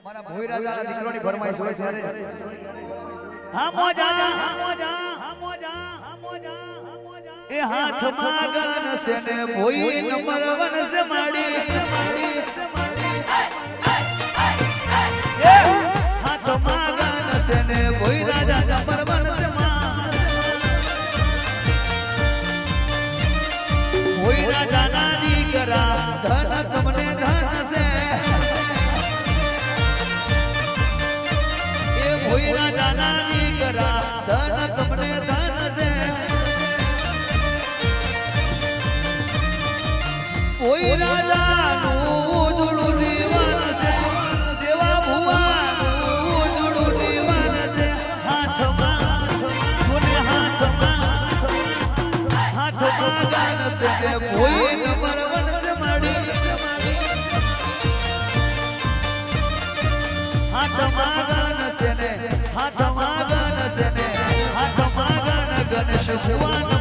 મારા ભોઈ રાજાના દીકરાની ફરમાઈશ હોય ત્યારે એ હાથમાં ગાન છે ને ભોઈ નંબર 1 છે માડી હાથમાં ગાન છે ને ભોઈ રાજા નંબર 1 છે ભોઈ રાજાના દીકરા ધન તમને ધન છે એ ભોઈ રાજાના દીકરા ધન તમને ધન છે ભોઈ રાજાનું ઉજળું દીવાન છે દેવા ભુવાનું ઉજળું દીવાન છે હાથમાં ગાન છે કે ભોઈ નંબર 1 છે માડી હાથમાં ગાન છે ને હાથમાં ગાન છે ને હાથમાં ગાન ગણેશ ભુવાનો